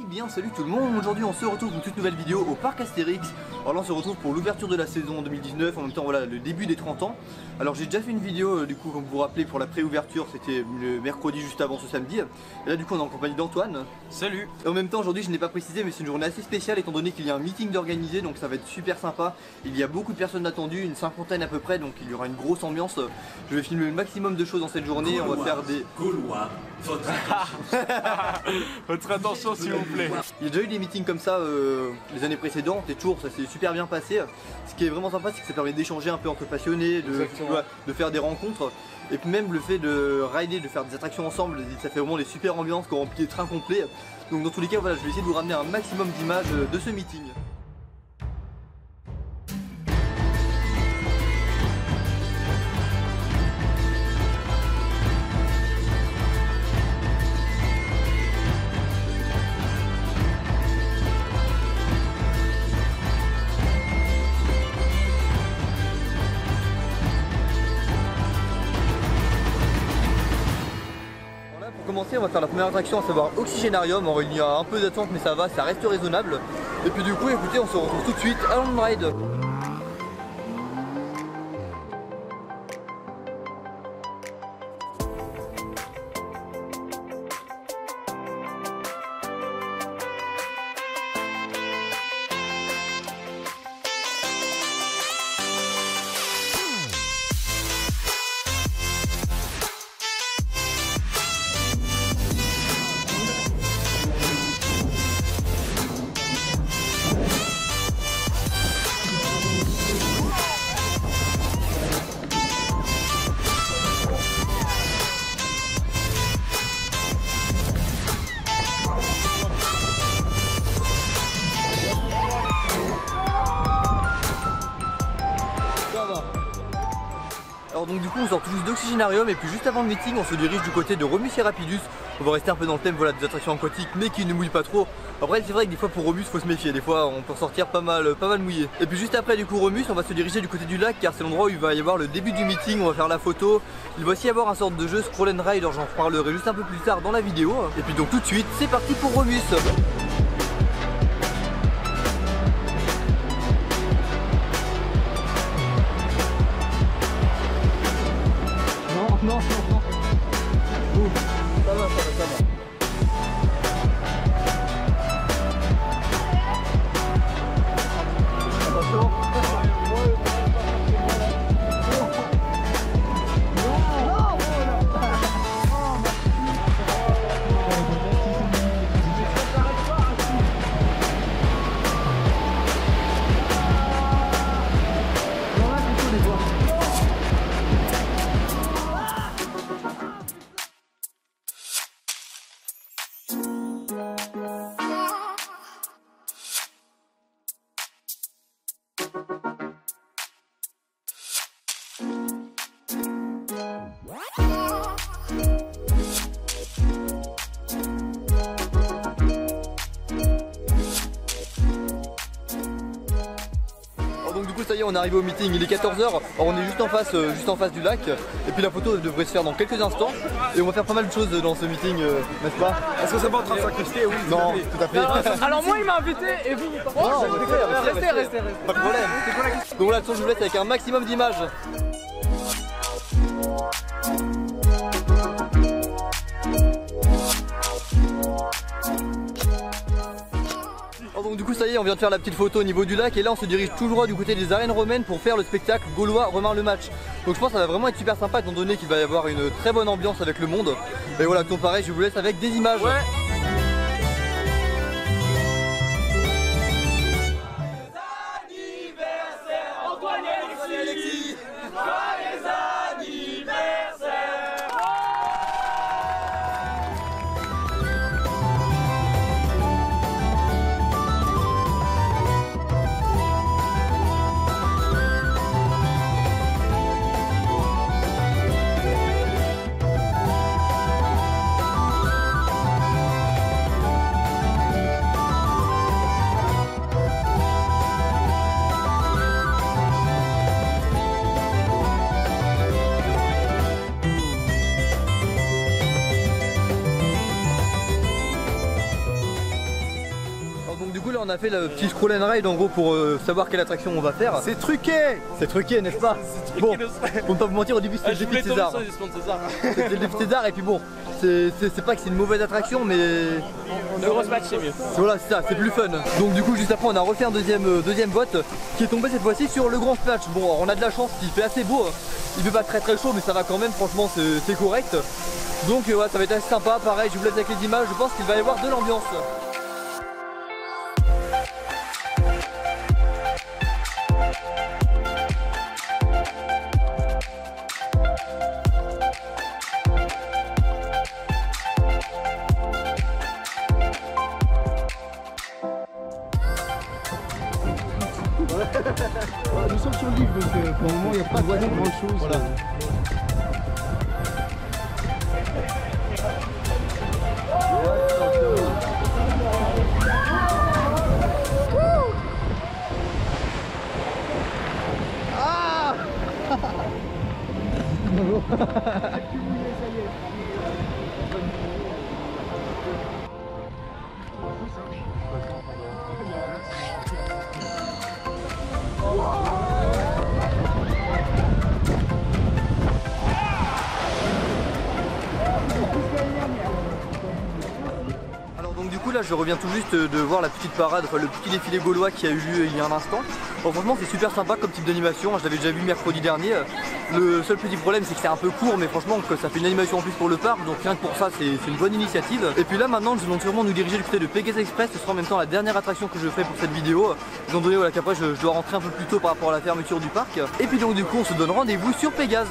bien salut tout le monde, aujourd'hui on se retrouve pour une toute nouvelle vidéo au parc Astérix. Alors là on se retrouve pour l'ouverture de la saison 2019, en même temps voilà le début des 30 ans. Alors j'ai déjà fait une vidéo du coup comme vous vous rappelez pour la pré-ouverture, c'était le mercredi juste avant ce samedi. Et là du coup on est en compagnie d'Antoine. Salut. Et en même temps aujourd'hui je n'ai pas précisé mais c'est une journée assez spéciale étant donné qu'il y a un meeting d'organiser, donc ça va être super sympa. Il y a beaucoup de personnes attendues, une cinquantaine à peu près, donc il y aura une grosse ambiance. Je vais filmer le maximum de choses dans cette journée, Gaulois, on va faire des... Gaulois, Votre attention s'il vous plaît. Il y a déjà eu des meetings comme ça les années précédentes et toujours ça s'est super bien passé. Ce qui est vraiment sympa c'est que ça permet d'échanger un peu entre passionnés, de faire des rencontres. Et puis même le fait de rider, de faire des attractions ensemble, ça fait vraiment des super ambiances quand on remplit des trains complets. Donc dans tous les cas voilà, je vais essayer de vous ramener un maximum d'images de ce meeting. Pour commencer on va faire la première attraction, à savoir Oxygénarium. Alors il y a un peu d'attente mais ça va, ça reste raisonnable. Et puis du coup écoutez on se retrouve tout de suite à On Ride. Alors donc du coup on sort tout juste d'Oxygénarium et puis juste avant le meeting on se dirige du côté de Romus et Rapidus. On va rester un peu dans le thème voilà, des attractions aquatiques mais qui ne mouillent pas trop. Après c'est vrai que des fois pour Romus faut se méfier, des fois on peut sortir pas mal mouillé. Et puis juste après du coup Romus on va se diriger du côté du lac car c'est l'endroit où il va y avoir le début du meeting, on va faire la photo. Il va aussi y avoir un sorte de jeu Scroll and Ride, j'en reparlerai juste un peu plus tard dans la vidéo. Et puis donc tout de suite c'est parti pour Romus. Non. Ça va. Attention. Donc du coup ça y est on est arrivé au meeting, il est 14h, alors on est juste en face du lac et puis la photo devrait se faire dans quelques instants et on va faire pas mal de choses dans ce meeting, n'est-ce pas? Est-ce que c'est pas en train de s'incruster? Oui, non, tout à fait. Alors moi il m'a invité et vous restez. Pas de problème. Donc voilà, je vous laisse avec un maximum d'images. Donc du coup ça y est on vient de faire la petite photo au niveau du lac et là on se dirige tout droit du côté des arènes romaines pour faire le spectacle Gaulois Romain le match. Donc je pense que ça va vraiment être super sympa étant donné qu'il va y avoir une très bonne ambiance avec le monde. Et voilà tout pareil je vous laisse avec des images. Ouais. donc du coup là on a fait le petit scroll and ride en gros pour savoir quelle attraction on va faire. C'est truqué. C'est truqué n'est-ce pas? Bon, pour ne pas vous mentir au début c'était le défi de César. C'était le défi de César et puis bon, c'est pas que c'est une mauvaise attraction mais... Le grosse match c'est mieux. Voilà c'est ça, c'est plus fun. Donc du coup juste après on a refait un deuxième vote qui est tombé cette fois-ci sur le grand splash. Bon alors, on a de la chance, il fait assez beau, il fait pas très chaud mais ça va quand même, franchement c'est correct. Donc ouais, ça va être assez sympa, pareil je vous laisse avec les images, je pense qu'il va y avoir de l'ambiance. Nous sommes sur l'île donc pour le moment il n'y a pas vraiment grand chose. Voilà. Alors donc du coup là je reviens tout juste de voir la petite parade, enfin le petit défilé gaulois qui a eu lieu il y a un instant. Bon, franchement c'est super sympa comme type d'animation, je l'avais déjà vu mercredi dernier. Le seul petit problème c'est que c'est un peu court mais franchement que ça fait une animation en plus pour le parc, donc rien que pour ça c'est une bonne initiative. Et puis là maintenant nous allons sûrement nous diriger du côté de Pegasus Express, ce sera en même temps la dernière attraction que je ferai pour cette vidéo. Étant donné voilà, qu'après je dois rentrer un peu plus tôt par rapport à la fermeture du parc. Et puis donc du coup on se donne rendez-vous sur Pégase.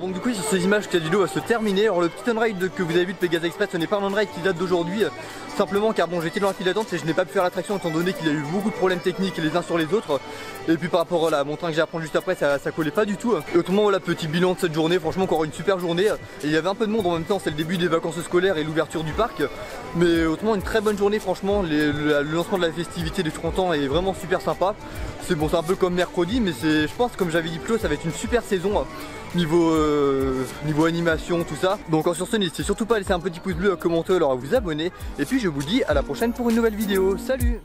Donc du coup sur ces images que la vidéo va se terminer. Alors le petit on-ride que vous avez vu de Pegasus Express, ce n'est pas un on-ride qui date d'aujourd'hui, simplement car bon j'étais dans la file d'attente et je n'ai pas pu faire l'attraction étant donné qu'il y a eu beaucoup de problèmes techniques les uns sur les autres. Et puis par rapport à mon train que j'ai à prendre juste après, ça collait pas du tout. Et autrement voilà, petit bilan de cette journée, franchement encore une super journée. Et il y avait un peu de monde en même temps, c'est le début des vacances scolaires et l'ouverture du parc. Mais autrement une très bonne journée franchement, le lancement de la festivité des 30 ans est vraiment super sympa. C'est bon, c'est un peu comme mercredi mais je pense comme j'avais dit plus tôt, ça va être une super saison. Niveau animation, tout ça. Donc sur ce, n'hésitez surtout pas à laisser un petit pouce bleu, à commenter, alors à vous abonner. Et puis je vous dis à la prochaine pour une nouvelle vidéo. Salut!